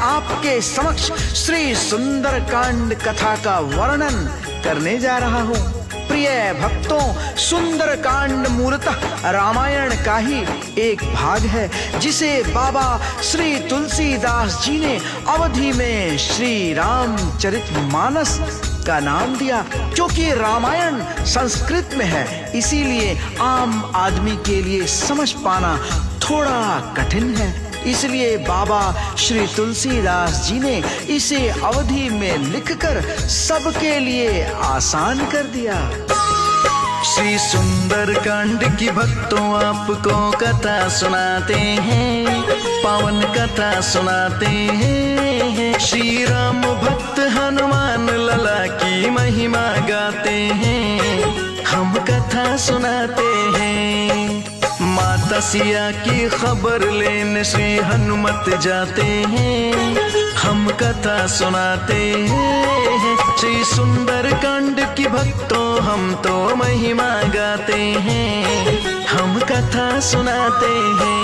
आपके समक्ष श्री सुंदरकांड कथा का वर्णन करने जा रहा हूँ। प्रिय भक्तों, सुंदरकांड मूलतः रामायण का ही एक भाग है, जिसे बाबा श्री तुलसीदास जी ने अवधि में श्री रामचरितमानस का नाम दिया। क्योंकि रामायण संस्कृत में है, इसीलिए आम आदमी के लिए समझ पाना थोड़ा कठिन है। इसलिए बाबा श्री तुलसीदास जी ने इसे अवधि में लिखकर सबके लिए आसान कर दिया। श्री सुंदरकांड की भक्तों आपको कथा सुनाते हैं, पावन कथा सुनाते हैं। श्री राम भक्त हनुमान लला की महिमा गाते हैं, हम कथा सुनाते हैं। माता सिया की खबर लेने श्री हनुमत जाते हैं, हम कथा सुनाते हैं। श्री सुंदरकांड की भक्तों हम तो महिमा गाते हैं, हम कथा सुनाते हैं।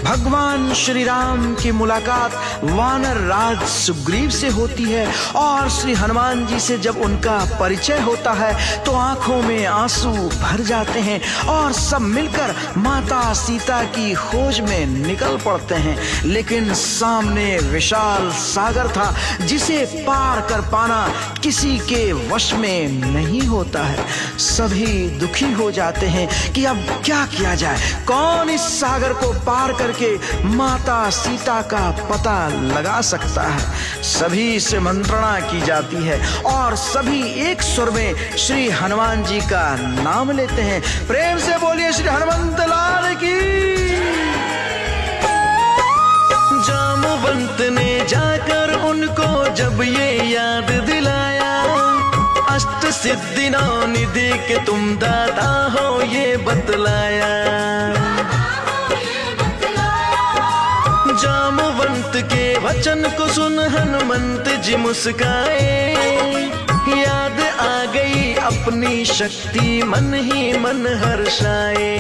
भगवान श्री राम की मुलाकात वानर राज सुग्रीव से होती है और श्री हनुमान जी से जब उनका परिचय होता है तो आंखों में आंसू भर जाते हैं और सब मिलकर माता सीता की खोज में निकल पड़ते हैं। लेकिन सामने विशाल सागर था, जिसे पार कर पाना किसी के वश में नहीं होता है। सभी दुखी हो जाते हैं कि अब क्या किया जाए, कौन इस सागर को पार करके माता सीता का पता लगा सकता है। सभी से मंत्रणा की जाती है और सभी एक सुर में श्री हनुमान जी का नाम लेते हैं। प्रेम से बोलिए श्री हनुमंत लाल की। जामवंत ने जाकर उनको जब ये याद दिलाया, अष्ट सिद्धि नौ निधि के तुम दाता हो ये बतलाया। जामवंत के वचन को सुन हनुमंत जी मुस्काए, याद आ गई अपनी शक्ति मन ही मन हर्षाए।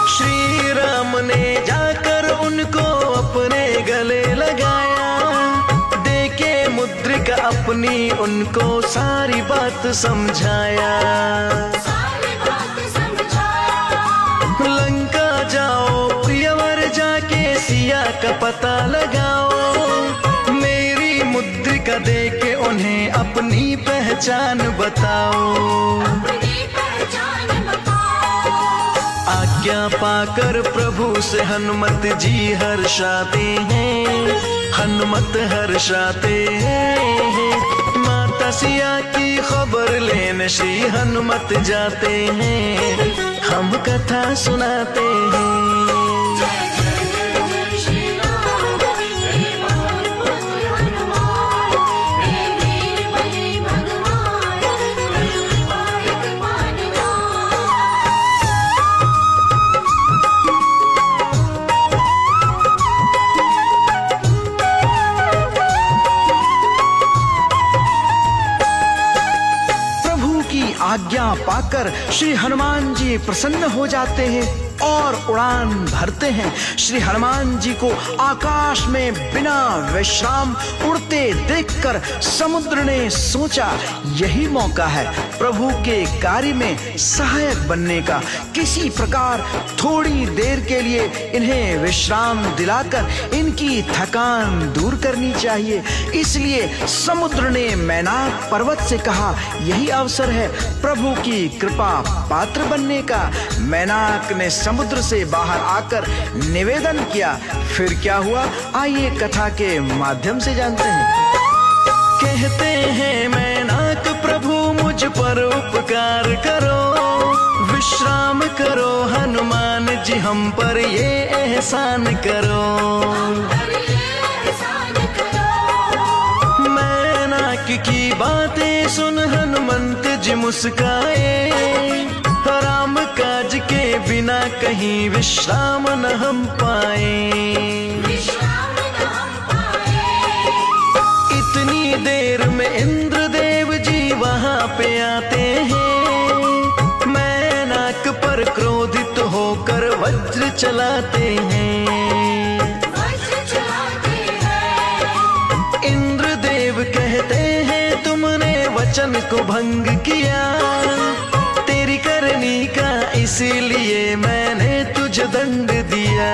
श्री राम ने जाकर उनको अपने गले लगाया, देके मुद्रिका अपनी उनको सारी बात समझाया। लंका जाओ प्रियवर जाके सिया का पता लगाओ, मेरी मुद्रिका देके उन्हें अपनी पहचान बताओ। आज्ञा पाकर प्रभु से हनुमत जी हर्षाते हैं, हनुमत हर्षाते हैं। माता सिया की खबर लेने श्री हनुमत जाते हैं, हम कथा सुनाते हैं। आज्ञा पाकर श्री हनुमान जी प्रसन्न हो जाते हैं और उड़ान भरते हैं। श्री हनुमान जी को आकाश में बिना विश्राम उड़ते देखकर समुद्र ने सोचा यही मौका है प्रभु के कार्य में सहायक बनने का। किसी प्रकार थोड़ी देर के लिए इन्हें विश्राम दिलाकर इनकी थकान दूर करनी चाहिए। इसलिए समुद्र ने मैनाक पर्वत से कहा यही अवसर है प्रभु की कृपा पात्र बनने का। मैनाक ने समुद्र से बाहर आकर निवेदन किया। फिर क्या हुआ, आइए कथा के माध्यम से जानते हैं। कहते हैं मैनाक प्रभु मुझ पर उपकार करो, विश्राम करो हनुमान जी हम पर ये एहसान करो। की बातें सुन हनुमंत जी मुस्काए, राम काज के बिना कहीं विश्राम न हम पाए। इतनी देर में इंद्रदेव जी वहां पे आते हैं, मैनाक पर क्रोधित होकर वज्र चलाते हैं। इंद्रदेव कहते हैं तुमने वचन को भंग किया, तेरी करनी का इसीलिए मैंने तुझे दंड दिया।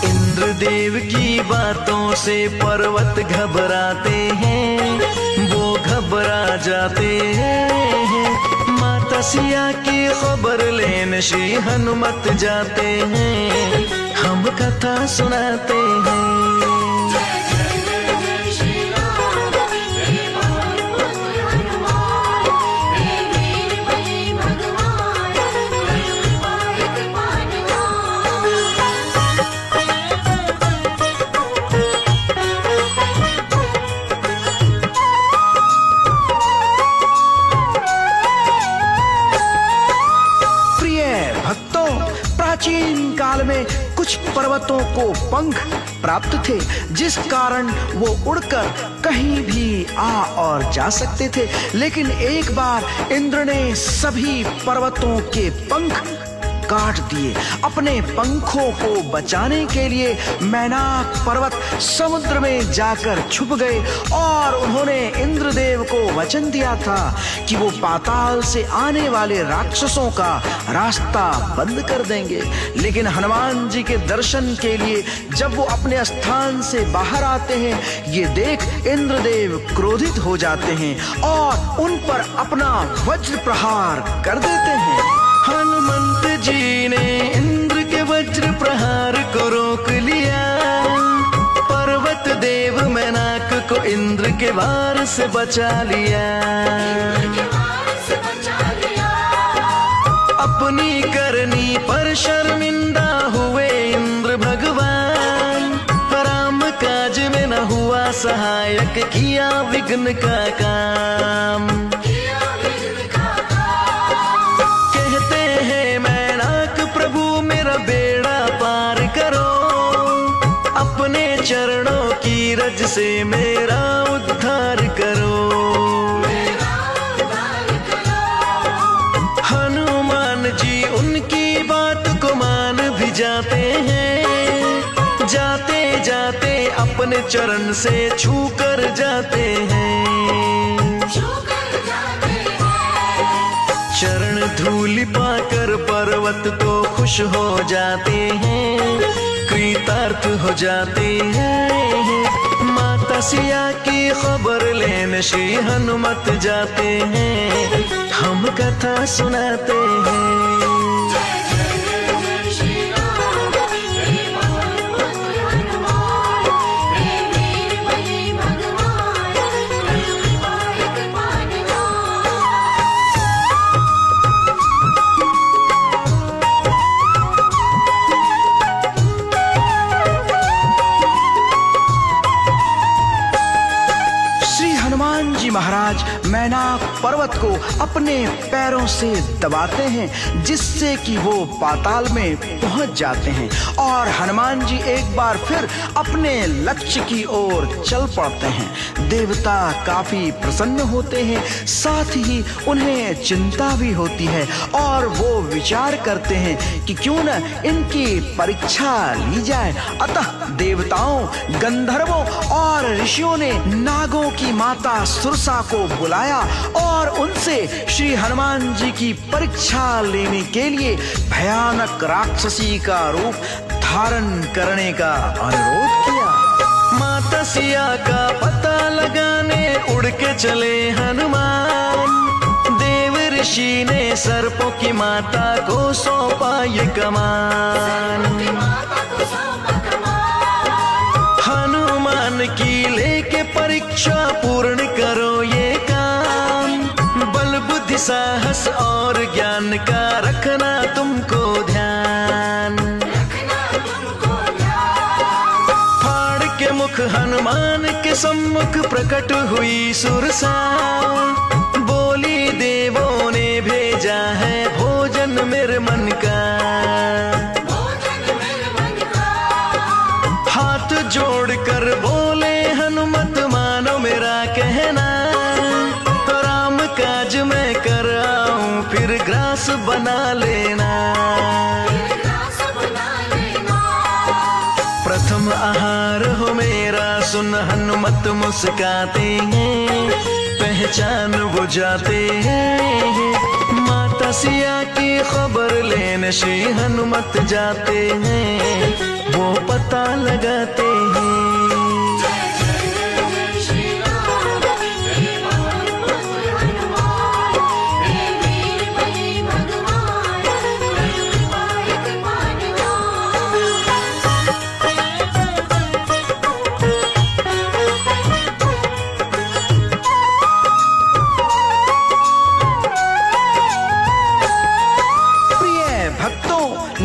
इंद्रदेव की बातों से पर्वत घबराते हैं, वो घबरा जाते हैं। माता सिया की खबर लेने श्री हनुमत जाते हैं, हम कथा सुनाते हैं। प्राचीन काल में कुछ पर्वतों को पंख प्राप्त थे, जिस कारण वो उड़कर कहीं भी आ और जा सकते थे। लेकिन एक बार इंद्र ने सभी पर्वतों के पंख काट दिए। अपने पंखों को बचाने के लिए मैनाक पर्वत समुद्र में जाकर छुप गए और उन्होंने इंद्रदेव को वचन दिया था कि वो पाताल से आने वाले राक्षसों का रास्ता बंद कर देंगे। लेकिन हनुमान जी के दर्शन के लिए जब वो अपने स्थान से बाहर आते हैं, ये देख इंद्रदेव क्रोधित हो जाते हैं और उन पर अपना वज्र प्रहार कर देते हैं। हनुमंत जी ने इंद्र के वज्र प्रहार को रोक लिया, पर्वत देव मैनाक को इंद्र के वार से बचा लिया। अपनी करनी पर शर्मिंदा हुए इंद्र भगवान, राम काज में न हुआ सहायक, किया विघ्न का काम। चरणों की रज से मेरा उद्धार करो। हनुमान जी उनकी बात को मान भी जाते हैं, जाते जाते अपने चरण से छू कर जाते हैं। चरण धूलि पाकर पर्वत तो खुश हो जाते हैं, कृतार्थ हो जाते हैं। माता सिया की खबर लेने श्री हनुमत जाते हैं, हम कथा सुनाते हैं। महाराज मैनाक पर्वत को अपने पैरों से दबाते हैं, जिससे कि वो पाताल में पहुंच जाते हैं और हनुमान जी एक बार फिर अपने लक्ष्य की ओर चल पड़ते हैं। देवता काफी प्रसन्न होते हैं, साथ ही उन्हें चिंता भी होती है और वो विचार करते हैं कि क्यों न इनकी परीक्षा ली जाए। अतः देवताओं, गंधर्वों और ऋषियों ने नागों की माता सुरसा को बुलाया और उनसे श्री हनुमान जी की परीक्षा लेने के लिए भयानक राक्षसी का रूप धारण करने का अनुरोध किया। माता सिया का पता लगाने उड़ के चले हनुमान, देव ऋषि ने सर्पों की माता को सौंपा ये कमान। हनुमान की लेके परीक्षा पूर्ण करो ये काम, बल बुद्धि साहस और ज्ञान का रखना तुमको ध्यान। फाड़ के मुख हनुमान के सम्मुख प्रकट हुई सुरसा, बोली देवों ने भेजा है भोजन मेरे मन का। हाथ जोड़कर बोले हनुमत मानो मेरा कहना, राम काज मैं कर आऊं फिर ग्रास बना लेना। प्रथम आहार हो मेरा सुन हनुमत मुस्काते हैं, पहचान बुझाते हैं। माता सिया की खबर लेने श्री हनुमत जाते हैं, वो पता लगाते हैं।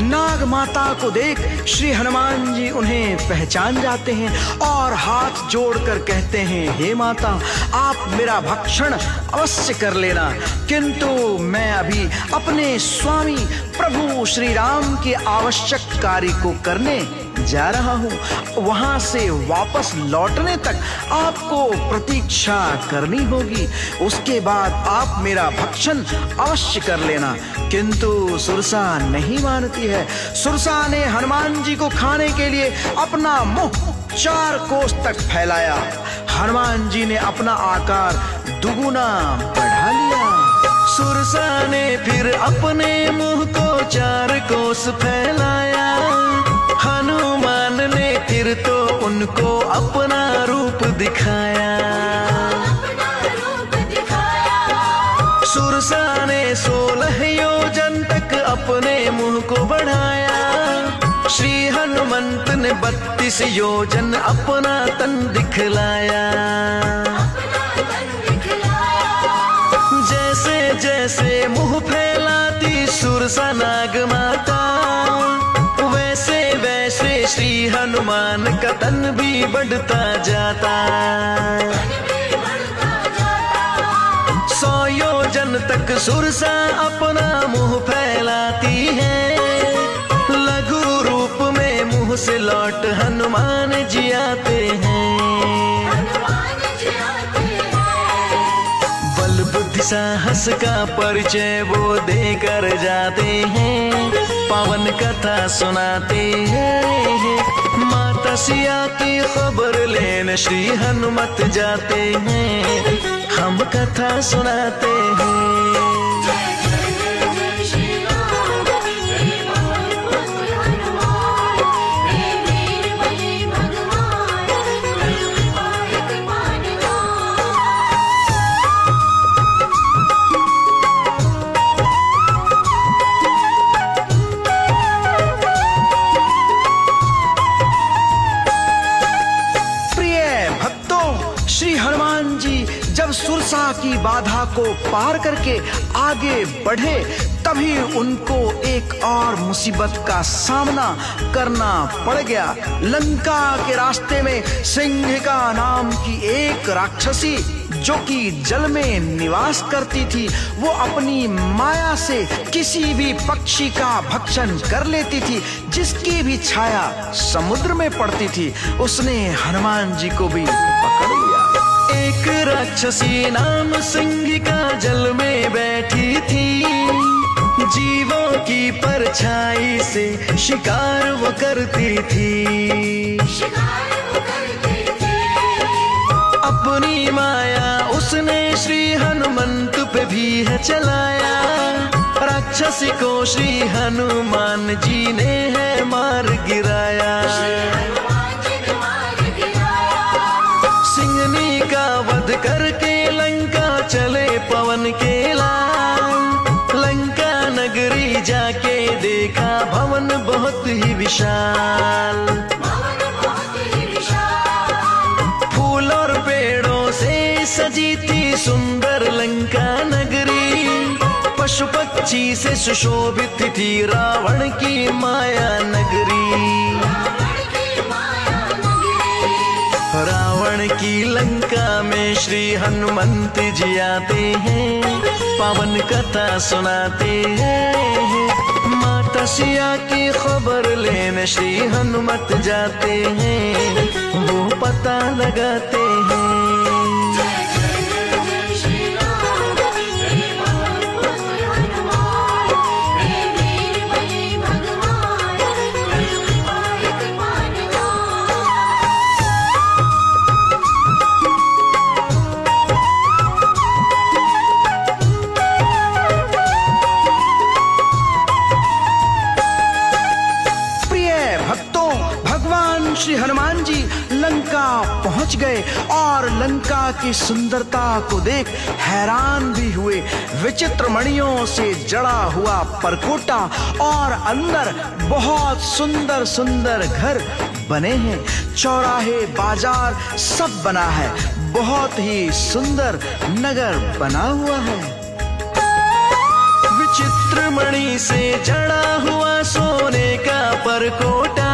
नाग माता को देख श्री हनुमान जी उन्हें पहचान जाते हैं और हाथ जोड़कर कहते हैं, हे माता आप मेरा भक्षण अवश्य कर लेना, किंतु मैं अभी अपने स्वामी प्रभु श्री राम के आवश्यक कार्य को करने जा रहा हूँ। वहां से वापस लौटने तक आपको प्रतीक्षा करनी होगी, उसके बाद आप मेरा भक्षण अवश्य कर लेना। किंतु सुरसा नहीं मानती है। सुरसा ने हनुमान जी को खाने के लिए अपना मुंह 4 कोस तक फैलाया। हनुमान जी ने अपना आकार दुगुना बढ़ा लिया। सुरसा ने फिर अपने मुंह को 4 कोस फैलाया। हनुमान ने फिर तो उनको अपना रूप दिखाया। सुरसा ने 16 योजन तक अपने मुंह को बढ़ाया। श्री हनुमंत ने 32 योजन अपना तन दिखलाया। जैसे जैसे मुंह फैलाती सुरसा नाग माता, वैसे वैसे श्री हनुमान का तन भी बढ़ता जाता। 100 योजन तक सुरसा अपना मुंह फैलाती है। लघु रूप में मुंह से लौट हनुमान जी आते हैं। बल बुद्धि साहस का परिचय वो देकर जाते हैं। पावन कथा सुनाते हैं। माता सिया की खबर लेने श्री हनुमत जाते हैं। हम कथा सुनाते हैं। सुरसा की बाधा को पार करके आगे बढ़े, तभी उनको एक और मुसीबत का सामना करना पड़ गया। लंका के रास्ते में सिंहिका नाम की एक राक्षसी जो कि जल में निवास करती थी, वो अपनी माया से किसी भी पक्षी का भक्षण कर लेती थी। जिसकी भी छाया समुद्र में पड़ती थी उसने हनुमान जी को भी पकड़ लिया। एक राक्षसी नाम सिंहिका जल में बैठी थी। जीवों की परछाई से शिकार वो करती थी। अपनी माया उसने श्री हनुमंत पे भी है चलाया। राक्षसी को श्री हनुमान जी ने है मार गिराया। सिंहनी का वध करके लंका चले पवन के लाल। लंका नगरी जाके देखा भवन बहुत ही विशाल। फूल और पेड़ों से सजी थी सुंदर लंका नगरी। पशु पक्षी से सुशोभित थी रावण की माया नगरी। रावण की लंका में श्री हनुमंत जी आते हैं, पावन कथा सुनाते हैं। माता सिया की खबर लेने श्री हनुमत जाते हैं, वो पता लगाते हैं। श्री हनुमान जी लंका पहुंच गए और लंका की सुंदरता को देख हैरान भी हुए। विचित्र मणियों से जड़ा हुआ परकोटा और अंदर बहुत सुंदर सुंदर घर बने हैं। चौराहे बाजार सब बना है, बहुत ही सुंदर नगर बना हुआ है। विचित्र मणि से जड़ा हुआ सोने का परकोटा,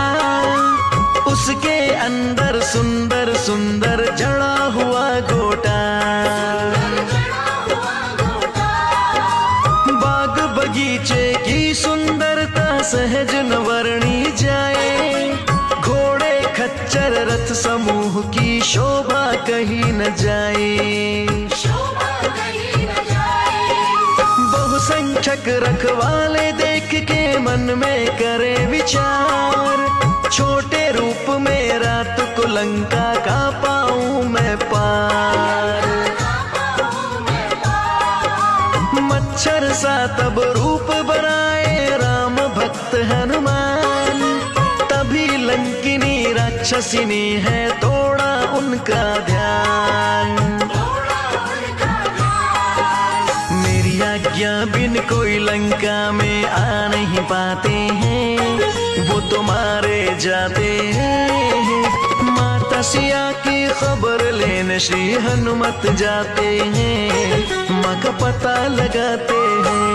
उसके अंदर सुंदर सुंदर जड़ा हुआ गोटा। बाग बगीचे की सुंदरता सहज न वर्णी जाए, घोड़े खच्चर रथ समूह की शोभा कहीं न जाए। बहुसंख्यक रखवाले देख के मन में करे विचार, छोटे रूप में रात को लंका का पाऊं मैं पार। मच्छर सा तब रूप बनाए राम भक्त हनुमान, तभी लंकिनी राक्षसिनी है तोड़ा उनका ध्यान। मेरी आज्ञा बिन कोई लंका में आ नहीं पाते हैं, वो तो मारे जाते हैं। माता सिया की खबर लेने श्री हनुमत जाते हैं, माँ का पता लगाते हैं।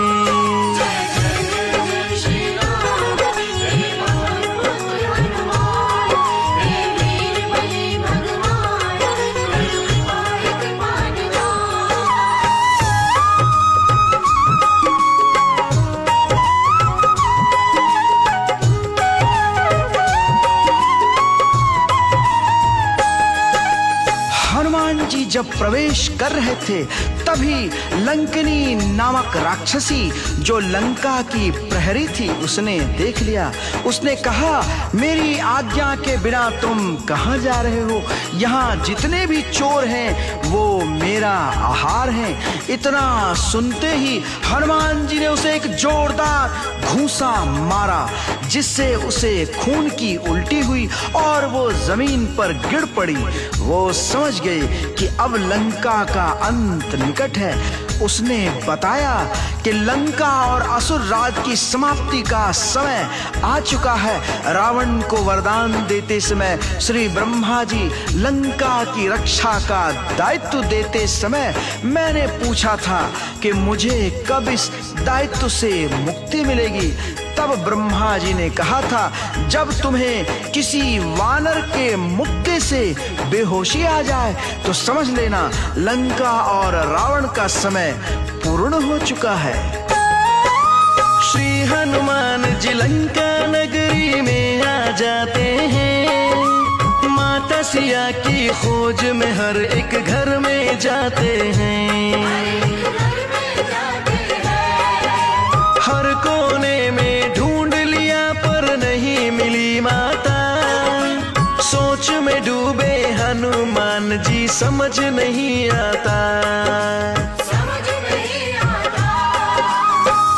जब प्रवेश कर रहे थे तभी लंकिनी नामक राक्षसी जो लंका की प्रहरी थी उसने देख लिया। उसने कहा, मेरी आज्ञा के बिना तुम कहाँ जा रहे हो? यहाँ जितने भी चोर हैं वो मेरा आहार हैं। इतना सुनते ही हनुमान जी ने उसे एक जोरदार घूंसा मारा, जिससे उसे खून की उल्टी हुई और वो जमीन पर गिर पड़ी। वो समझ गए कि अब लंका का अंत निकट है। उसने बताया कि लंका और असुर राज की समाप्ति का समय आ चुका है। रावण को वरदान देते समय श्री ब्रह्मा जी लंका की रक्षा का दायित्व देते समय मैंने पूछा था कि मुझे कब इस दायित्व से मुक्ति मिलेगी। तब ब्रह्मा जी ने कहा था, जब तुम्हें किसी वानर के मुक्के से बेहोशी आ जाए तो समझ लेना लंका और रावण का समय पूर्ण हो चुका है। श्री हनुमान जी लंका नगरी में आ जाते हैं, माता सिया की खोज में हर एक घर में जाते हैं। हर कोने में ढूंढ लिया पर नहीं मिली माता, सोच में डूबे हनुमान जी समझ नहीं आता।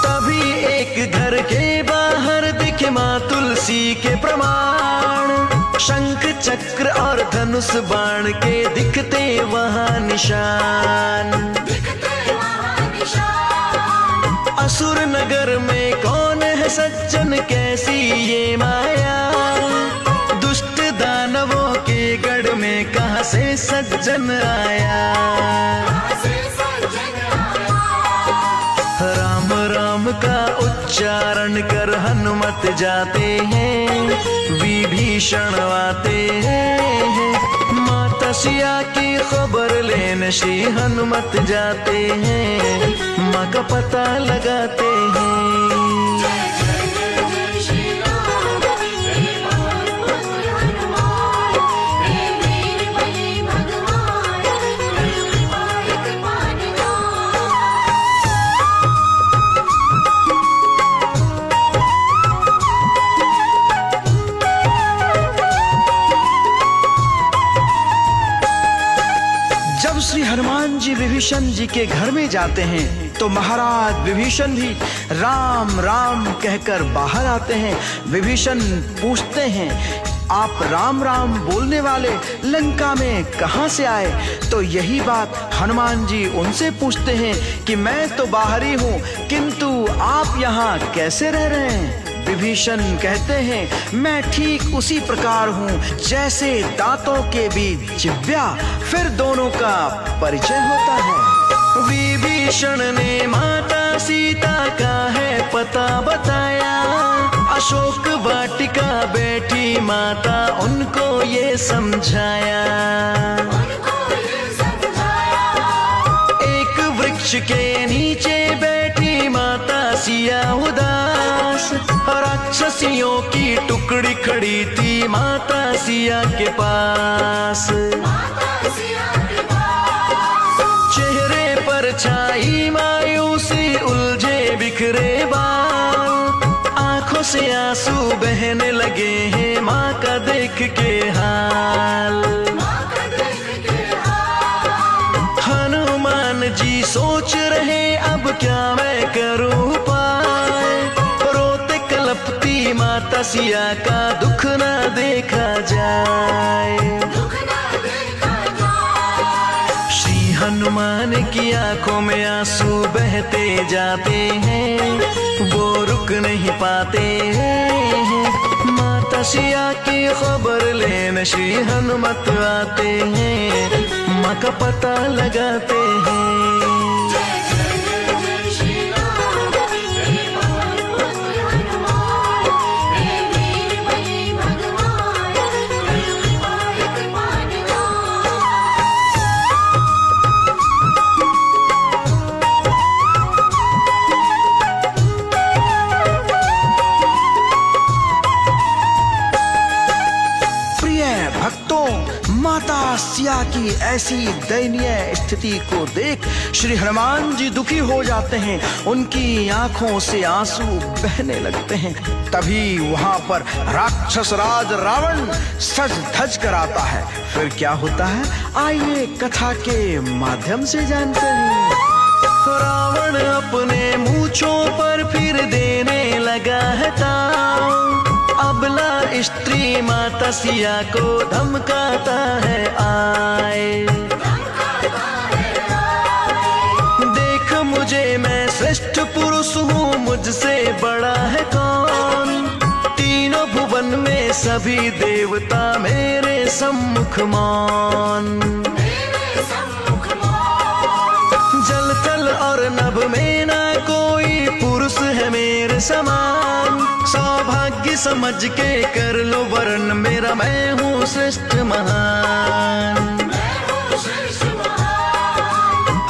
तभी एक घर के बाहर दिखे माँ तुलसी के प्रमाण, शंख चक्र और धनुष बाण के दिखते वहाँ निशान। असुर नगर में कौन है सज्जन, कैसी ये माया, दुष्ट दानवों के गढ़ में कहाँ से सज्जन आया। राम राम का उच्चारण कर हनुमत जाते हैं, विभीषण आते हैं। माता सिया की खबर लेने श्री हनुमत जाते हैं, माँ का पता लगाते हैं। जब श्री हनुमान जी विभीषण जी के घर में जाते हैं तो महाराज विभीषण भी राम राम कहकर बाहर आते हैं। विभीषण पूछते हैं, आप राम राम बोलने वाले लंका में कहां से आए? तो यही बात हनुमान जी उनसे पूछते हैं कि मैं तो बाहरी हूं, किंतु आप यहाँ कैसे रह रहे हैं? विभीषण कहते हैं, मैं ठीक उसी प्रकार हूँ जैसे दांतों के बीच जिह्वा, फिर दोनों का परिचय होता है। विभीषण ने माता सीता का है पता बताया, अशोक वाटिका बैठी माता उनको ये समझाया। एक वृक्ष के नीचे बैठी माता सिया उदास, राक्षसियों की टुकड़ी खड़ी थी माता सिया के पास। चेहरे पर छाई मायूसी, उलझे बिखरे बाल, आंखों से आंसू बहने लगे हैं माँ का देख के हाल। हनुमान जी सोच रहे अब क्या मैं करूं उपाय, रोते कलपती माता सिया का दुख ना देखा जाए। श्री हनुमान की आंखों में आंसू बहते जाते हैं, वो रुक नहीं पाते हैं। माता सिया की खबर लेने श्री हनुमत आते हैं, माँ का पता लगाते हैं। माता सिया की ऐसी दयनीय स्थिति को देख श्री हनुमान जी दुखी हो जाते हैं, उनकी आंखों से आंसू बहने लगते हैं। तभी वहां पर राक्षस राज रावण सज धज कर आता है। फिर क्या होता है, आइए कथा के माध्यम से जानते हैं। रावण अपने मूंछों पर फिर देने लगा है ताव, अबला स्त्री माता सिया को धमकाता है आए। देख मुझे, मैं श्रेष्ठ पुरुष हूँ, मुझसे बड़ा है कौन? तीनों भुवन में सभी देवता मेरे सम्मुख मौन। जल थल और नभ में ना कोई पुरुष है मेरे समान, सौभाग्य समझ के कर लो वर्ण मेरा, मैं हूँ श्रेष्ठ महान।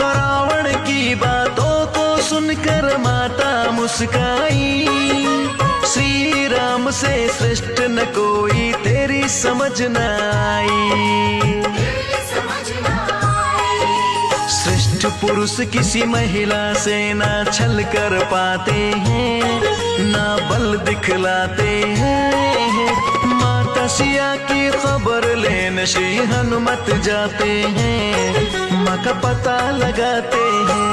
रावण की बातों को सुनकर माता मुस्काई, श्री राम से श्रेष्ठ न कोई तेरी समझ न आई। श्रेष्ठ पुरुष किसी महिला से ना छल कर पाते हैं, ना बल दिखलाते हैं। माता सिया की खबर लेने श्री हनुमत जाते हैं, माँ का पता लगाते हैं।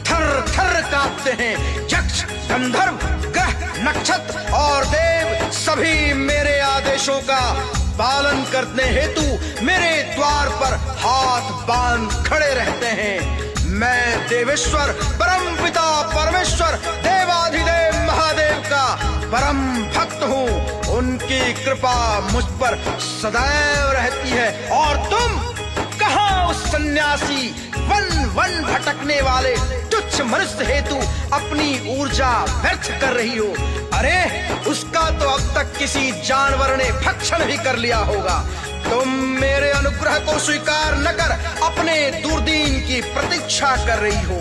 थर थर कांपते हैं, यक्ष गंधर्व ग्रह नक्षत्र और देव सभी मेरे आदेशों का पालन करने हेतु मेरे द्वार पर हाथ बांध खड़े रहते हैं। मैं देवेश्वर परम पिता परमेश्वर देवाधिदेव महादेव का परम भक्त हूँ। उनकी कृपा मुझ पर सदैव रहती है। और तुम कहाँ उस सन्यासी वन वन भटकने वाले तुच्छ मनुष्य हेतु अपनी ऊर्जा व्यर्थ कर रही हो? अरे उसका तो अब तक किसी जानवर ने भक्षण भी कर लिया होगा। तुम मेरे अनुग्रह को स्वीकार न कर अपने दुर्दीन की प्रतीक्षा कर रही हो।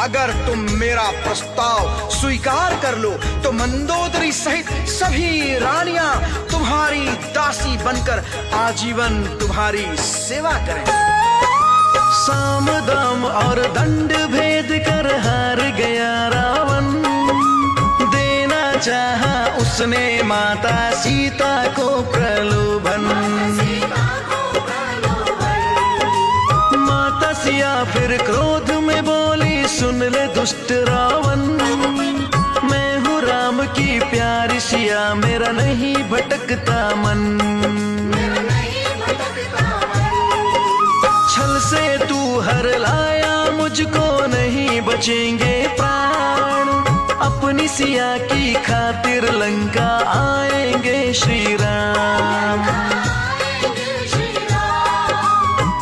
अगर तुम मेरा प्रस्ताव स्वीकार कर लो तो मंदोदरी सहित सभी रानियां तुम्हारी दासी बनकर आजीवन तुम्हारी सेवा करें। साम दाम और दंड भेद कर हार गया रावण। देना चाहा उसने माता सीता को प्रलोभन। माता सिया फिर क्रोध में बोली, सुन ले दुष्ट रावण। मैं हूँ राम की प्यारी सिया, मेरा नहीं भटकता मन। छल से तू हर लाया मुझको, नहीं बचेंगे प्राण। अपनी सिया की खातिर लंका आएंगे श्री राम।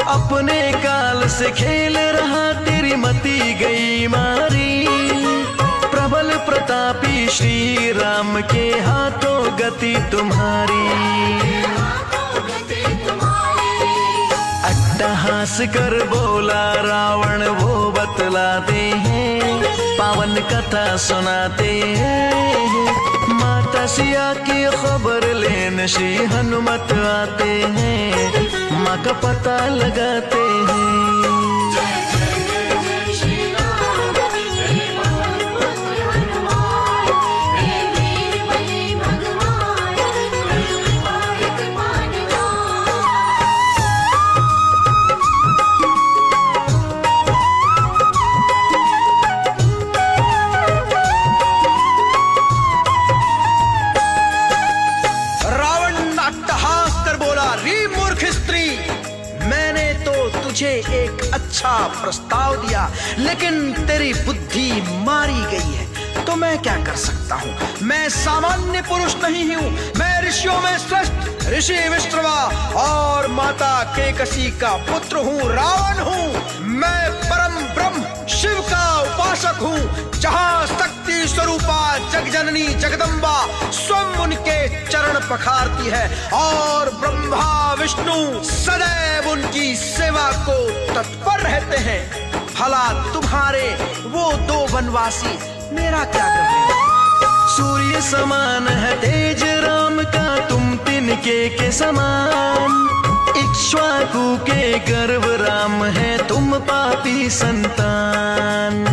अपने काल से खेल रहा, तेरी मती गई मारी। प्रबल प्रतापी श्री राम के हाथों गति तुम्हारी। अट्टहास कर बोला रावण, वो बतलाते हैं, पावन कथा सुनाते हैं। माता सिया की खबर लेने श्री हनुमत आते हैं, माँ का पता लगाते हैं। तुझे एक अच्छा प्रस्ताव दिया, लेकिन तेरी बुद्धि मारी गई है, तो मैं क्या कर सकता हूँ? मैं सामान्य पुरुष नहीं हूँ, मैं ऋषियों में श्रेष्ठ ऋषि विश्रवा और माता केकसी का पुत्र हूँ, रावण हूँ। मैं परम ब्रह्म शिव का उपासक हूँ, जहाँ शक्ति स्वरूपा जगजननी जगदम्बा स्वयं उनके चरण पखारती है और ब्रह्मा विष्णु सदैव उनकी सेवा को तत्पर रहते हैं। भला तुम्हारे वो दो वनवासी मेरा क्या कर रहे? सूर्य समान है तेज राम का, तुम तिनके के समान। इक्ष्वाकु के गर्भ राम है, तुम पापी संतान।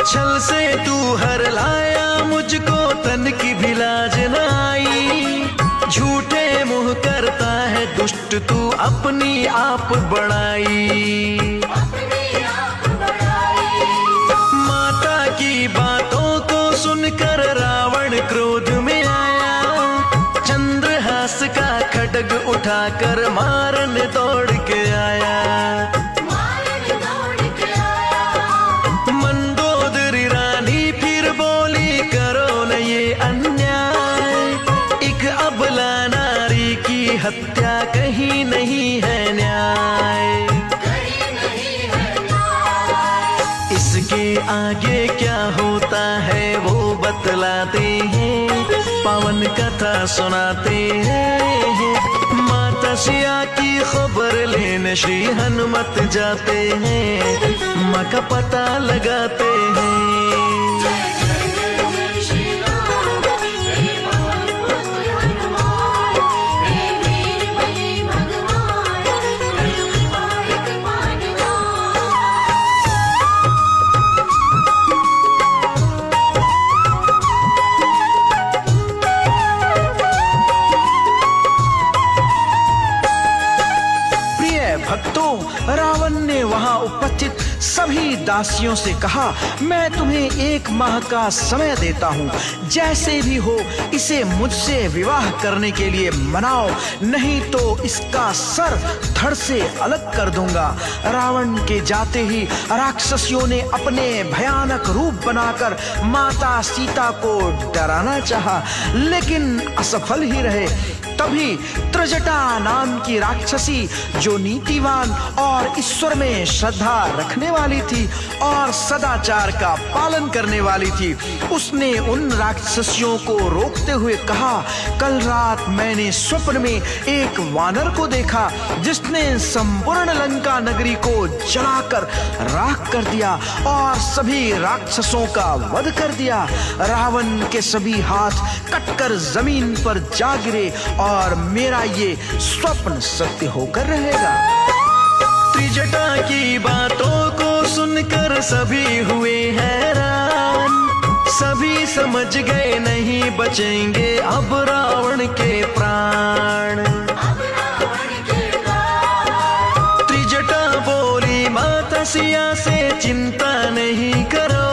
छल से तू हर लाया मुझको, तन की भी लाज न आई। झूठे मुँह करता है दुष्ट तू, अपनी आप बड़ाई। माता की बातों को सुनकर रावण क्रोध में आया। चंद्रहास का खड्ग उठाकर मारन दौड़ के आया। मंदोदरी रानी फिर बोली, करो न ये अन्याय। एक अबला नारी की हत्या कहीं नहीं है न्याय। इसके आगे क्या होता है वो बतलाते हैं, पावन कथा सुनाते हैं। माता सिया की खबर लेने श्री हनुमत जाते हैं, माँ का पता लगाते हैं। भक्तों, रावण ने वहां उपस्थित सभी दासियों से कहा, मैं तुम्हें 1 माह का समय देता हूँ। जैसे भी हो इसे मुझसे विवाह करने के लिए मनाओ, नहीं तो इसका सर धड़ से अलग कर दूंगा। रावण के जाते ही राक्षसियों ने अपने भयानक रूप बनाकर माता सीता को डराना चाहा, लेकिन असफल ही रहे। तभी त्रिजटा नाम की राक्षसी, जो नीतिवान और ईश्वर में श्रद्धा रखने वाली थी और सदाचार का पालन करने वाली थी, उसने उन राक्षसियों को रोकते हुए कहा, कल रात मैंने स्वप्न में एक वानर को देखा जिसने संपूर्ण लंका नगरी को जलाकर राख कर दिया और सभी राक्षसों का वध कर दिया। रावण के सभी हाथ कटकर जमीन पर जा गिरे और मेरा ये स्वप्न सत्य होकर रहेगा। त्रिजटा की बातों को सुनकर सभी हुए हैरान, सभी समझ गए नहीं बचेंगे अब रावण के प्राण। त्रिजटा बोली माता सिया से, चिंता नहीं करो,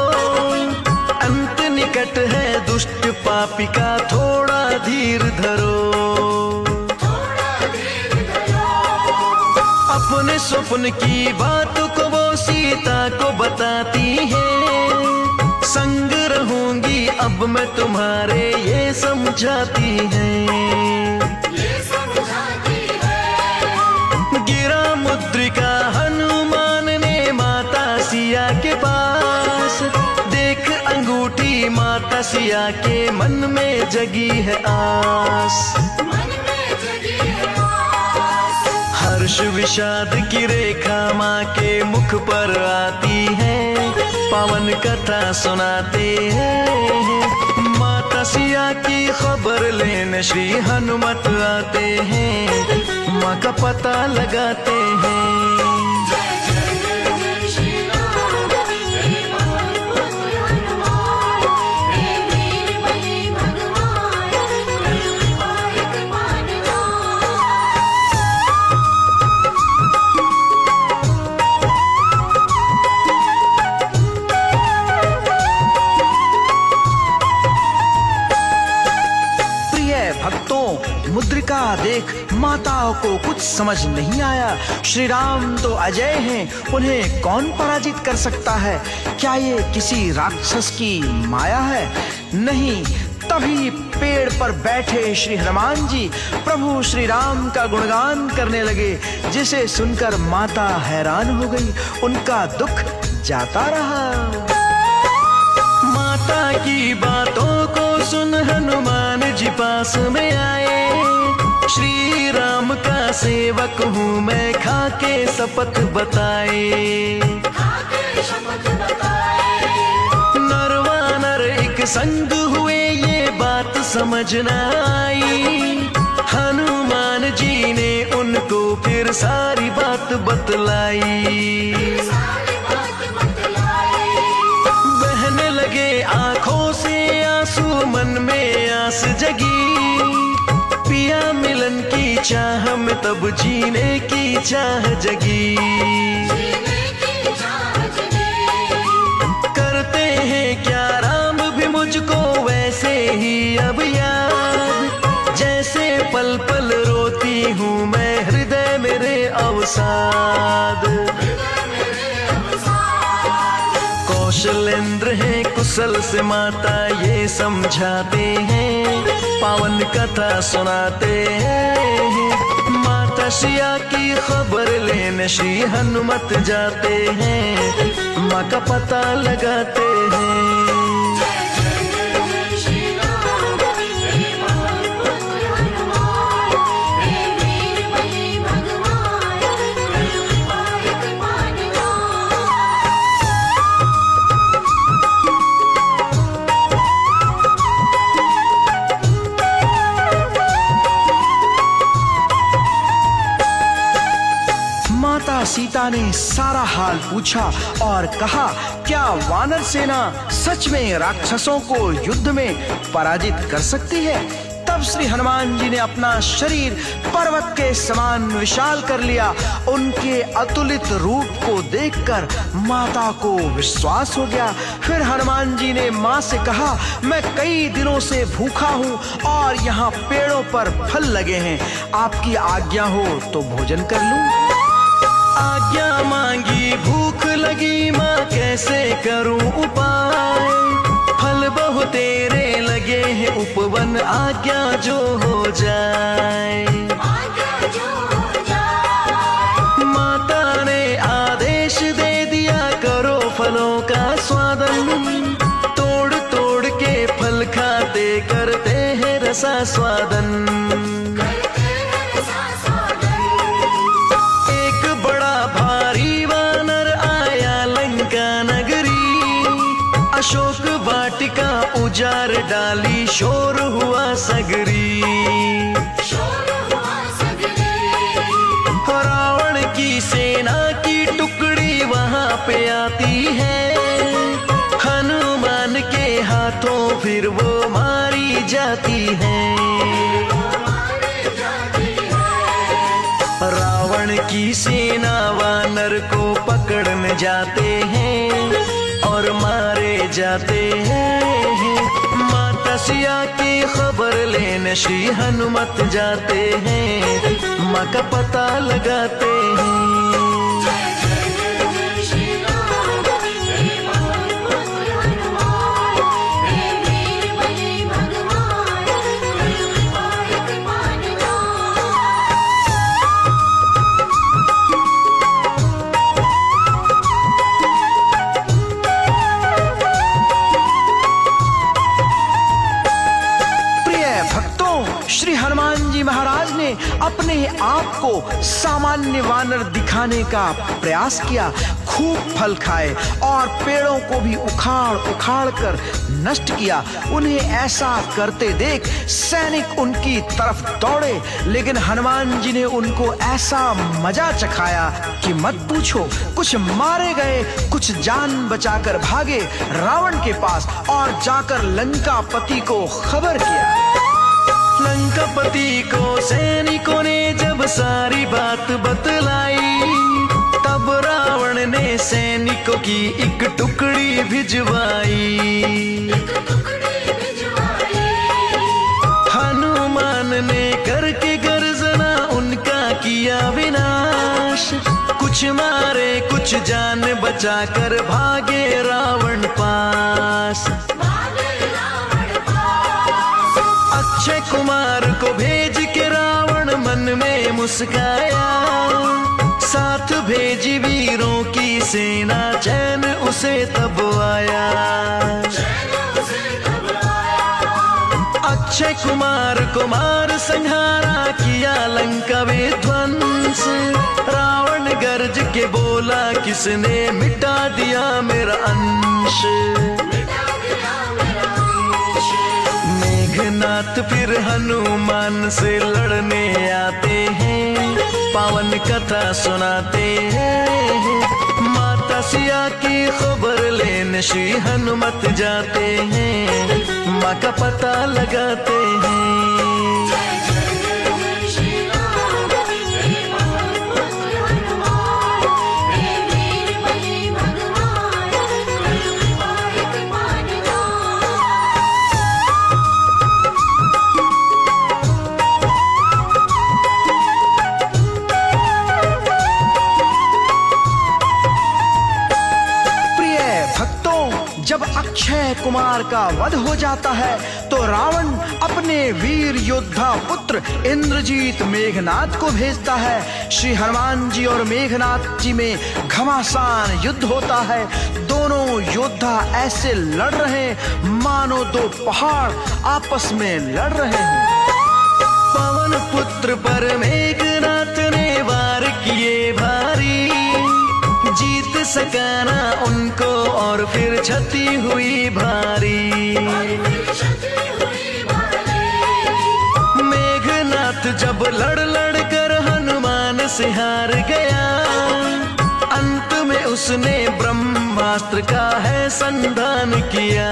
अंत निकट है दुष्ट पापी का, थोड़ा धीर धरो। अपने स्वप्न की बात को वो सीता को बताती है, संग रहूंगी अब मैं तुम्हारे ये समझाती है। गिरा मुद्रिका हनुमान ने माता सिया के पास, देख अंगूठी माता सिया के मन में जगी है आस। हर्ष विषाद की रेखा माँ के मुख पर आती है, पावन कथा सुनाते हैं। माता सिया की खबर लेने श्री हनुमत आते हैं, माँ का पता लगाते हैं। भक्तों, मुद्रिका देख माताओं को कुछ समझ नहीं आया। श्री राम तो अजय हैं, उन्हें कौन पराजित कर सकता है? क्या ये किसी राक्षस की माया है? नहीं। तभी पेड़ पर बैठे श्री हनुमान जी प्रभु श्री राम का गुणगान करने लगे, जिसे सुनकर माता हैरान हो गई। उनका दुख जाता रहा। माता की बातों को सुन हनुमान जी पास में आए, श्री राम का सेवक हूँ मैं, खाके शपथ बताए। नरवानर एक संग हुए ये बात समझ न आई, हनुमान जी ने उनको फिर सारी बात बतलाई। बहने लगे आंखों से आंसू, मन में आस जगी, पिया मिलन की चाह में तब जीने की चाह जगी। करते हैं क्या राम भी मुझको वैसे ही अब याद, जैसे पल पल रोती हूँ मैं, हृदय मेरे अवसाद। कौशलेंद्र है कुशल से माता ये समझाते हैं, पावन कथा सुनाते हैं। माता सिया की खबर लेने श्री हनुमत जाते हैं, माँ का पता लगाते हैं। माता सीता ने सारा हाल पूछा और कहा, क्या वानर सेना सच में राक्षसों को युद्ध में पराजित कर सकती है? तब श्री हनुमान जी ने अपना शरीर पर्वत के समान विशाल कर लिया। उनके अतुलित रूप को देखकर माता को विश्वास हो गया। फिर हनुमान जी ने माँ से कहा, मैं कई दिनों से भूखा हूँ और यहाँ पेड़ों पर फल लगे हैं, आपकी आज्ञा हो तो भोजन कर लूं। आज्ञा मांगी, भूख लगी माँ, कैसे करूं उपाय। फल बहु तेरे लगे हैं उपवन, आज्ञा जो हो जाए। माता ने आदेश दे दिया, करो फलों का स्वादन। तोड़ तोड़ के फल खाते करते हैं रसा स्वादन। अशोक वाटिका उजार डाली, शोर हुआ सगरी। रावण की सेना की टुकड़ी वहां पे आती है। हनुमान के हाथों फिर वो मारी जाती है। रावण की सेना वानर को पकड़ने जाते हैं और मारे जाते हैं। माता सिया की खबर लेने श्री हनुमत जाते हैं, माँ का पता लगाते हैं। श्री हनुमान जी महाराज ने अपने आप को सामान्य वानर दिखाने का प्रयास किया। खूब फल खाए और पेड़ों को भी उखाड़ उखाड़ कर नष्ट किया। उन्हें ऐसा करते देख सैनिक उनकी तरफ दौड़े, लेकिन हनुमान जी ने उनको ऐसा मजा चखाया कि मत पूछो। कुछ मारे गए, कुछ जान बचाकर भागे रावण के पास और जाकर लंकापति को खबर किया। लंकापति को सैनिकों ने जब सारी बात बतलाई, तब रावण ने सैनिकों की एक टुकड़ी भिजवाई। हनुमान ने करके गर्जना उनका किया विनाश। कुछ मारे कुछ जान बचाकर भागे रावण पास। अक्षय कुमार को भेज के रावण मन में मुस्काया। साथ भेजी वीरों की सेना, चैन उसे तब आया। अक्षय कुमार को मार संहारा, किया लंका विध्वंस। रावण गर्ज के बोला, किसने मिटा दिया मेरा अंश। मेघनाथ फिर हनुमान से लड़ने आते हैं, पावन कथा सुनाते हैं। माता सिया की खबर लेने श्री हनुमत जाते हैं, माँ का पता लगाते हैं। जब अक्षय कुमार का वध हो जाता है तो रावण अपने वीर योद्धा पुत्र इंद्रजीत मेघनाथ को भेजता है। श्री हनुमान जी और मेघनाथ जी में घमासान युद्ध होता है। दोनों योद्धा ऐसे लड़ रहे मानो दो पहाड़ आपस में लड़ रहे हैं। पवन पुत्र पर मेघनाथ ने वार किए भारी, जीत सकाना उनको और फिर क्षति हुई भारी। मेघनाथ जब लड़ लड़ कर हनुमान से हार गया, अंत में उसने ब्रह्मास्त्र का है संधान किया।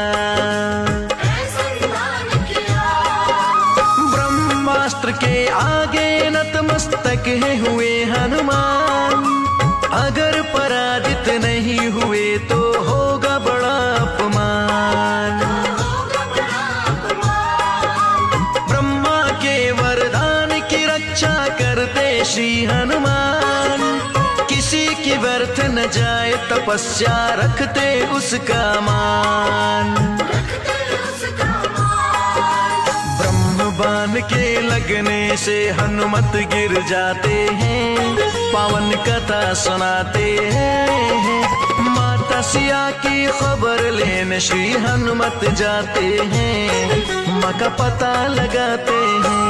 के आगे नतमस्तक है हुए हनुमान। अगर पराजित नहीं हुए तो होगा बड़ा अपमान। ब्रह्मा के वरदान की रक्षा करते श्री हनुमान। किसी की व्यर्थ न जाए तपस्या रखते उसका मान। बाण के लगने से हनुमत गिर जाते हैं, पावन कथा सुनाते हैं। माता सिया की खबर लेने श्री हनुमत जाते हैं, माँ का पता लगाते हैं।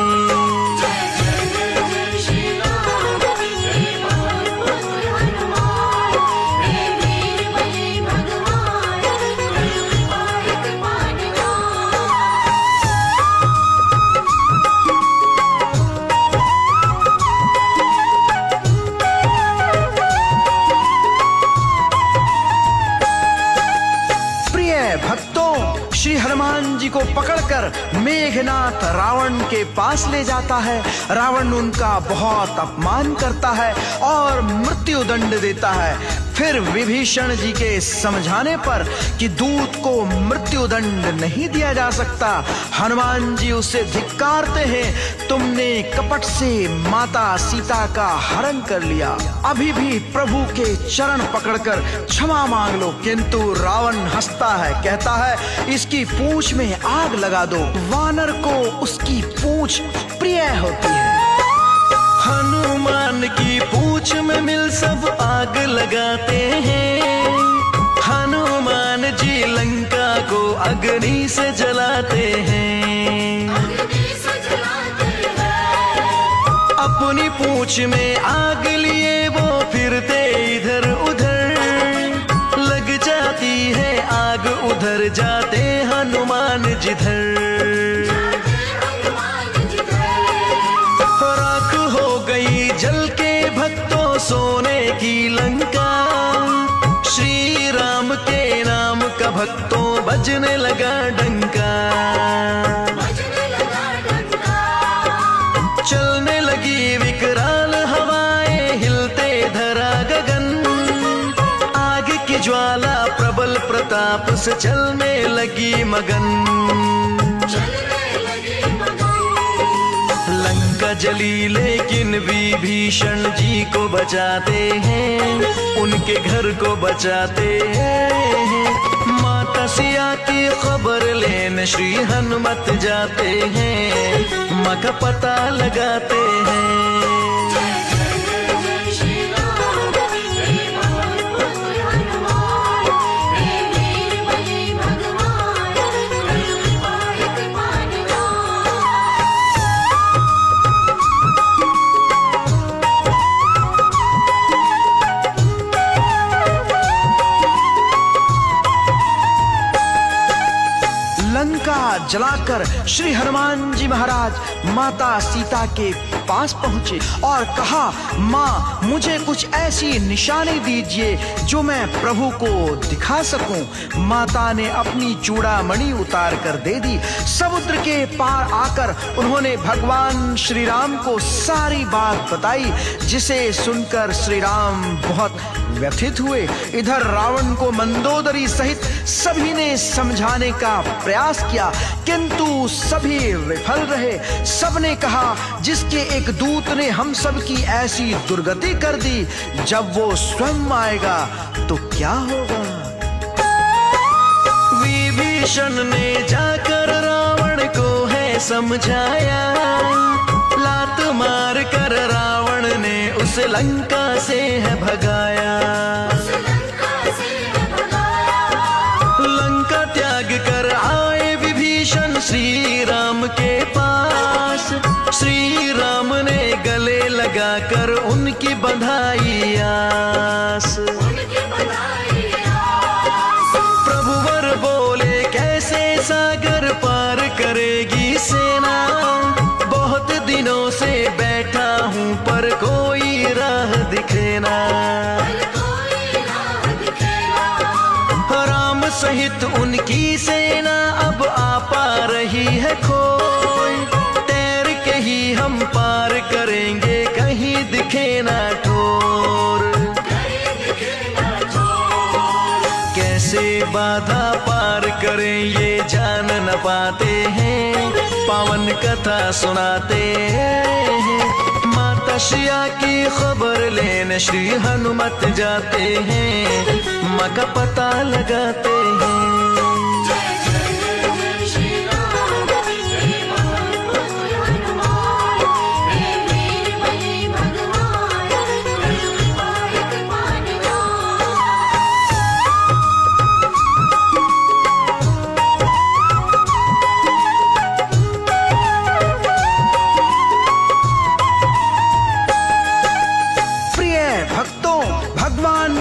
भक्तों, श्री हनुमान जी को पकड़कर मेघनाथ रावण के पास ले जाता है। रावण उनका बहुत अपमान करता है और मृत्यु दंड देता है। फिर विभीषण जी के समझाने पर कि दूत को मृत्यु दंड नहीं दिया जा सकता, हनुमान जी उसे धिक्कारते हैं। तुमने कपट से माता सीता का हरण कर लिया, अभी भी प्रभु के चरण पकड़कर क्षमा मांग लो। किंतु रावण हंसता है, कहता है इसकी पूंछ में आग लगा दो। वानर को उसकी पूंछ प्रिय होती है। हनुमान की पूंछ में मिल सब आग लगाते हैं। हनुमान जी लंका को अग्नि से जलाते हैं। अपनी पूंछ में आग लिए वो फिरते इधर उधर, लग जाती है आग उधर जाते हनुमान जिधर। राख हो गई जल के भक्तों सोने की लंका। श्री राम के नाम का भक्तों बजने लगा डंका। चलने लगी विकराल हवाएं, हिलते धरा गगन। आग की ज्वाला प्रबल प्रताप से चलने लगी मगन। लंका जली लेकिन विभीषण जी को बचाते हैं, उनके घर को बचाते हैं। माता सिया की खबर लेने श्री हनुमत जाते हैं, माँ का पता लगाते हैं। लंका जलाकर श्री हनुमान जी महाराज माता सीता के पास पहुंचे और कहा, माँ मुझे कुछ ऐसी निशानी दीजिए जो मैं प्रभु को दिखा सकूं। माता ने अपनी चूड़ामणि उतार कर दे दी। समुद्र के पार आकर उन्होंने भगवान श्री राम को सारी बात बताई, जिसे सुनकर श्री राम बहुत व्यथित हुए। इधर रावण को मंदोदरी सहित सभी ने समझाने का प्रयास किया, किंतु सभी विफल रहे। सबने कहा, जिसके एक दूत ने हम सब की ऐसी दुर्गति कर दी, जब वो स्वयं आएगा तो क्या होगा। विभीषण ने जाकर रावण को है समझाया। लात मार कर रावण ने उस लंका से है भगाया। लंका त्याग कर आए विभीषण श्री राम के पास। श्री राम ने गले लगाकर उनकी बंधाई आस। प्रभुवर बोले, कैसे सागर पार करेगी सेना। बहुत दिनों से बैठा हूँ पर कोई राह दिखे ना। राम सहित उनकी सेना अब आ पा रही है खोई। तैर के ही हम पार करेंगे कहीं दिखे ना ठोर। कैसे बाधा पार करें ये जान न पाते हैं, पावन कथा सुनाते हैं। माता श्रिया की खबर लेने श्री हनुमत जाते हैं, माँ का पता लगाते हैं।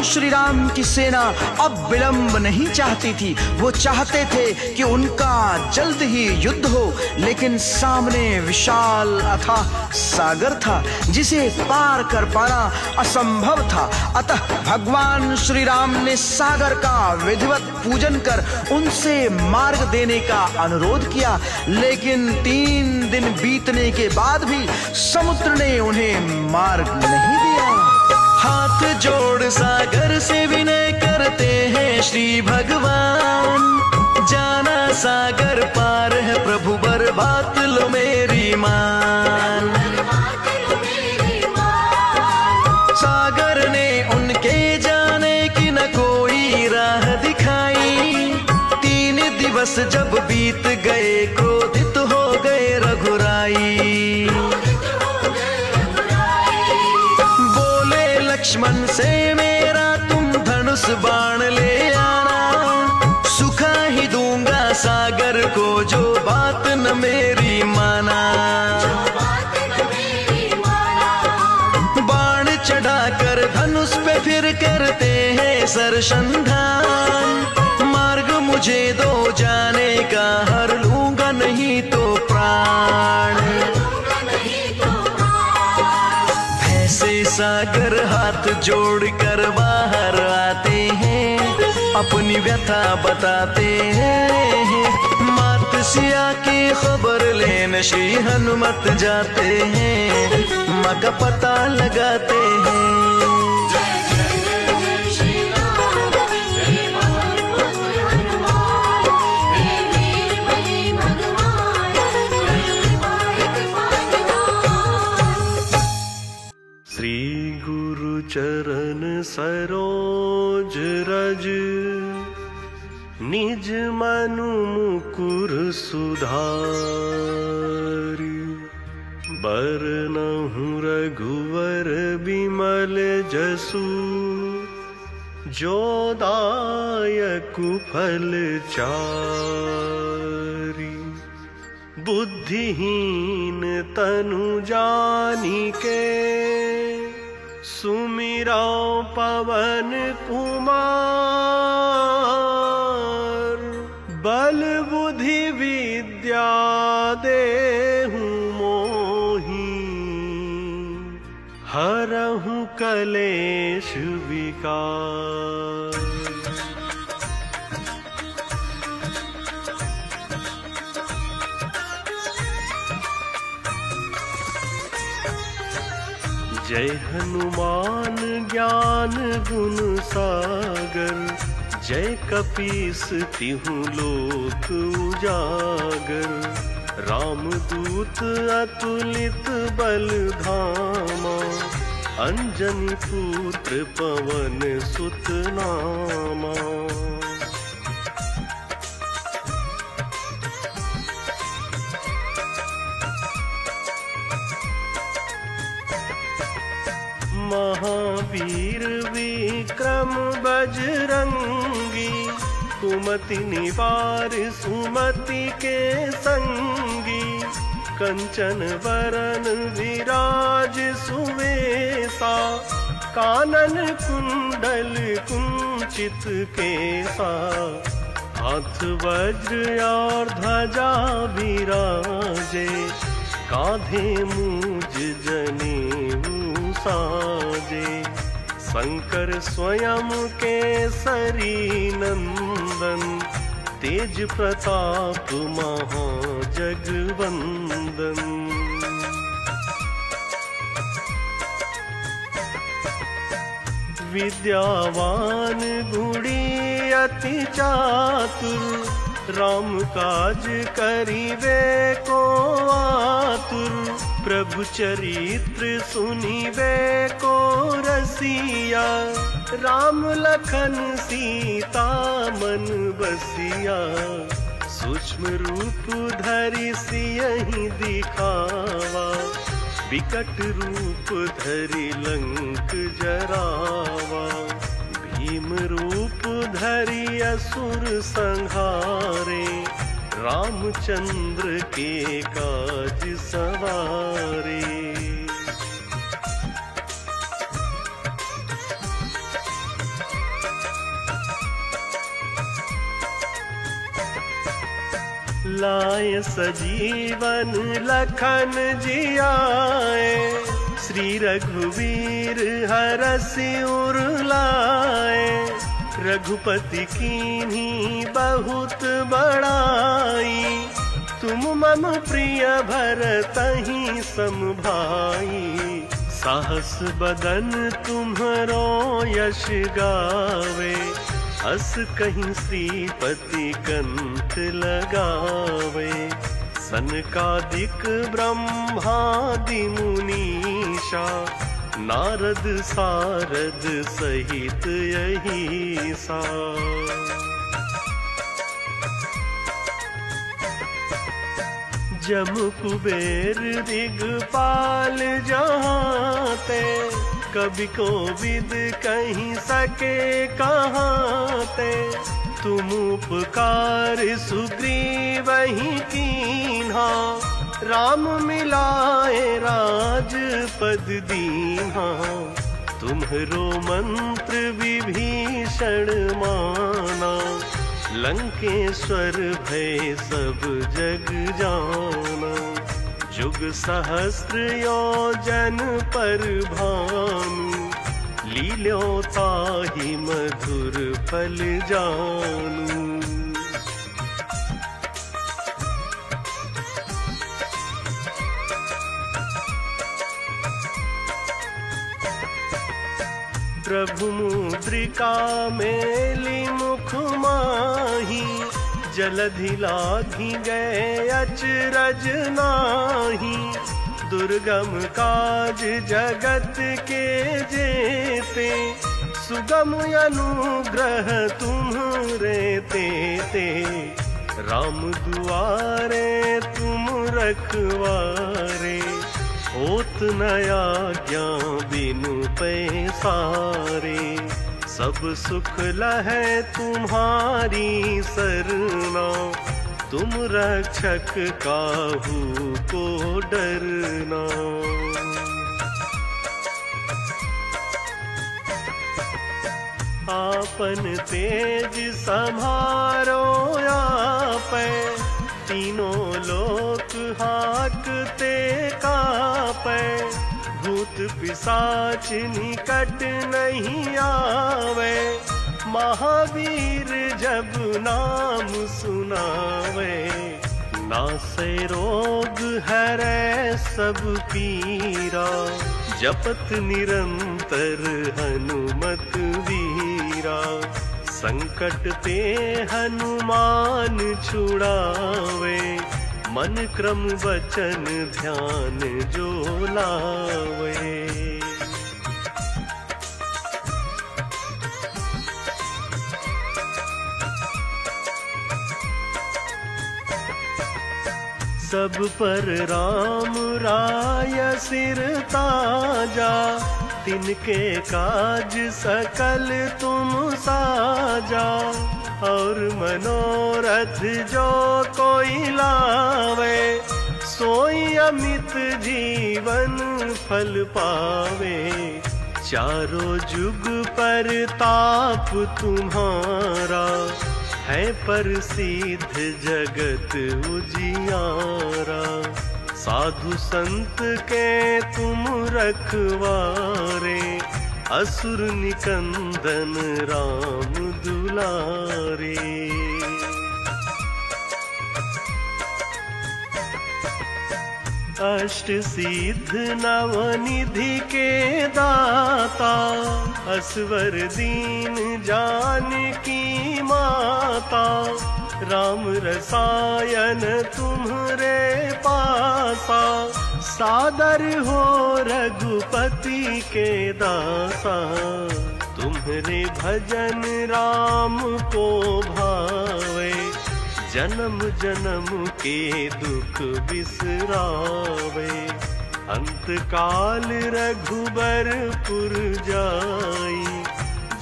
श्री राम की सेना अब विलंब नहीं चाहती थी। वो चाहते थे कि उनका जल्द ही युद्ध हो, लेकिन सामने विशाल अथाह सागर था जिसे पार कर पाना असंभव था। अतः भगवान श्री राम ने सागर का विधिवत पूजन कर उनसे मार्ग देने का अनुरोध किया, लेकिन 3 दिन बीतने के बाद भी समुद्र ने उन्हें मार्ग नहीं दिया। हाथ जोड़ सागर से विनय करते हैं श्री भगवान, जाना सागर पार है प्रभु बर बात लो मेरी मान। सागर ने उनके जाने की न कोई राह दिखाई, 3 दिवस जब बीत गए क्रोधित हो गए रघुराई। लक्ष्मण से मेरा तुम धनुष बाण ले आना, सुखा ही दूंगा सागर को जो बात न मेरी माना। बाण चढ़ाकर धनुष पे फिर करते हैं सरसंधान, मार्ग मुझे दो जाने का हर लूंगा नहीं तो प्राण। सागर हाथ जोड़ कर बाहर आते हैं, अपनी व्यथा बताते हैं। मात सिया की खबर लेने श्री हनुमत जाते हैं, माँ का पता लगाते हैं। चरण सरोज रज, निज मनु मुकुर सुधारि। बरनहुँ रघुवर बिमल जसु, जो दायकु फल चारि। बुद्धिहीन तनु जानिके, सुमिरौ पवन कुमार। बल बुद्धि विद्या देहु मोहि, हरहु कलेश विकार। जय हनुमान ज्ञान गुण सागर, जय कपीस तिहुँ लोक उजागर। रामदूत अतुलित बल धामा, अंजनी पुत्र पवन सुत नामा। महावीर विक्रम बजरंगी, कुमति निवार सुमति के संगी। कंचन वरन विराज सुवेसा, कानन कुंडल कुंचित केसा। हाथ वज्र और ध्वजा विराजे, कांधे मूज जनेऊ साजे। शंकर स्वयं केसरी नंदन, तेज प्रताप महाजगवंदन। विद्यावान गुणी अति चातुर, राम काज करिवे को आतुर। प्रभु चरित्र सुनिवे को रसिया, राम लखन सीता मन बसिया। सूक्ष्म रूप धरि सियहि दिखावा, विकट रूप धरि लंक जरावा। भीम रूप धरि असुर संहारे, रामचंद्र के काज सवारे। लाय सजीवन लखन जियाए, श्री रघुवीर हरषि उर लाए। रघुपति कीन्ही बहुत बड़ाई, तुम मम प्रिय भरतहि सम भाई। साहस बदन तुम्हरो यश गावे, अस कहीं श्रीपति कंठ लगावे। सनकादिक ब्रह्मादि मुनीषा, नारद सारद सहित यही सा। जम कुबेर दिगपाल जहाँ ते, कवि को विद कहीं सके कहाँ ते। तुम उपकार सुग्रीवहि कीन्हा, राम मिलाए राजपद दीन्हा। तुम्हरो मंत्र विभीषण माना, लंकेश्वर भय सब जग जाना। जुग सहस्र योजन पर भानु, लील्यो ताहि मधुर फल जानू। प्रभु मुद्रिका मेली मुख माही, जलधि लागी गए अचरज नाही। दुर्गम काज जगत के जेते, सुगम अनुग्रह तुम्हरे तेते। राम दुआरे तुम रखवारे, होत न आज्ञा बिनु पैसारे। सब सुख लहै तुम्हारी सरना, तुम रक्षक काहू को डरना। आपन तेज सम्हारो आपै, तीनों लोक हाकते कापै। भूत पिशाच निकट नहीं आवे, महावीर जब नाम सुनावे। नासै रोग हरै सब पीरा, जपत निरंतर हनुमत वीरा। संकट ते हनुमान छुड़ावे, मन क्रम वचन ध्यान जो लावे। सब पर राम राय सिर ताजा, तिनके काज सकल तुम साजा। और मनोरथ जो कोई लावे, सोई अमित जीवन फल पावे। चारों जुग पर ताप तुम्हारा, है प्रसिद्ध जगत उजियारा। साधु संत के तुम रखवारे, असुर निकंदन राम दुलारे। अष्ट सिद्ध नवनिधि के दाता, असवर दीन जानकी माता, राम रसायन तुम्हरे पासा, सादर हो रघुपति के दासा, तुम्हरे भजन राम को भावे, जन्म जन्म के दुख बिसरावे, अंत काल रघुबरपुर जाई,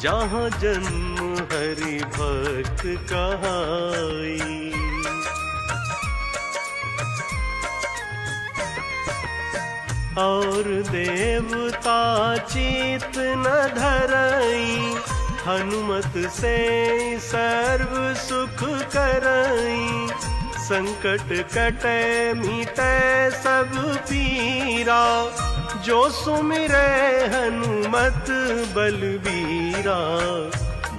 जहाँ जन्म हरि भक्त कहाई। और देवता चित न धरई, हनुमत से सर्व सुख करई, संकट कटे मिटे सब पीरा, जो सुमिरै हनुमत बलबीरा।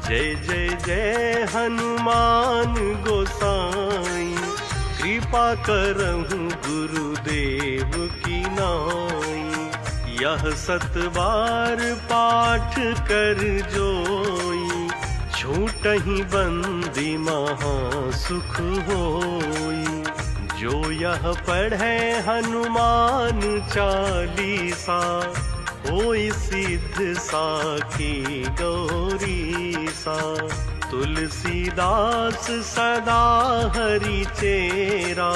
जय जय जय हनुमान गोसाई, कृपा करहु गुरुदेव की नाई। यह 7 बार पाठ कर जोई, छूटहि बंदी महा सुख होई। जो यह पढ़े हनुमान चालीसा, होई सिद्ध साखी गौरीसा। तुलसीदास सदा हरि चेरा,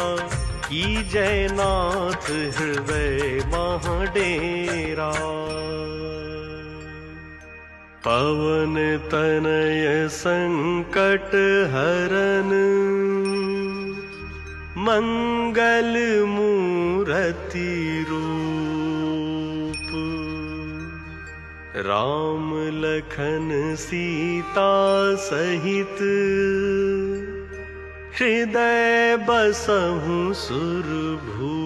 की जयनाथ हृदय महाडेरा। पवन तनय संकट हरन, मंगल मूरति रूप। राम लखन सीता सहित, हृदय बसहु सुरभूप।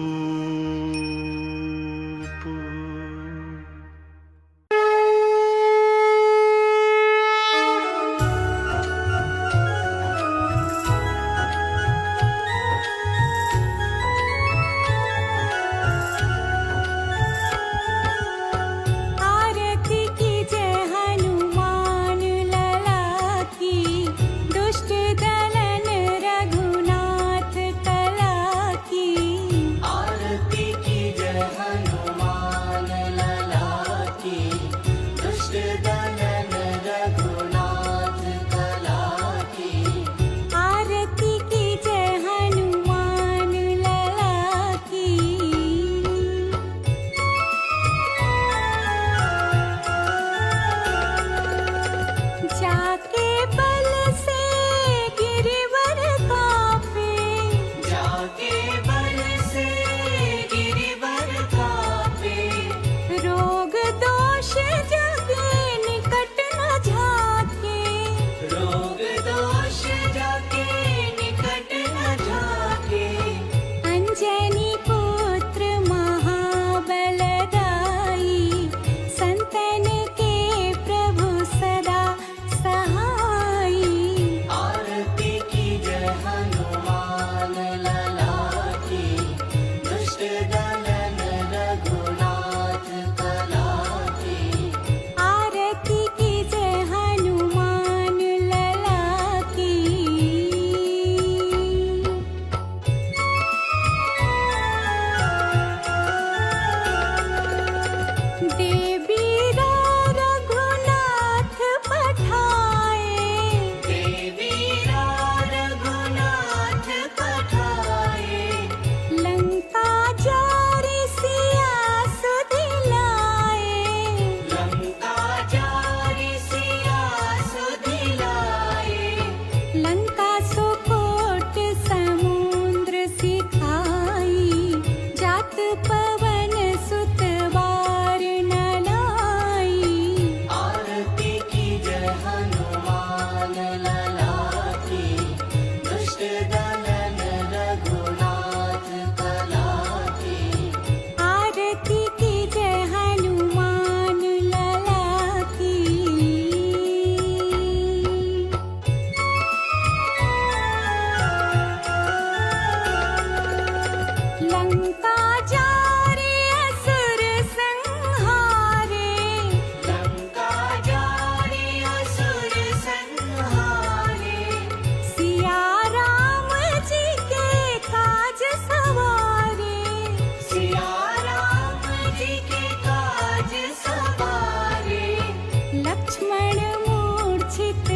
आरती लक्ष्मण मूर्छित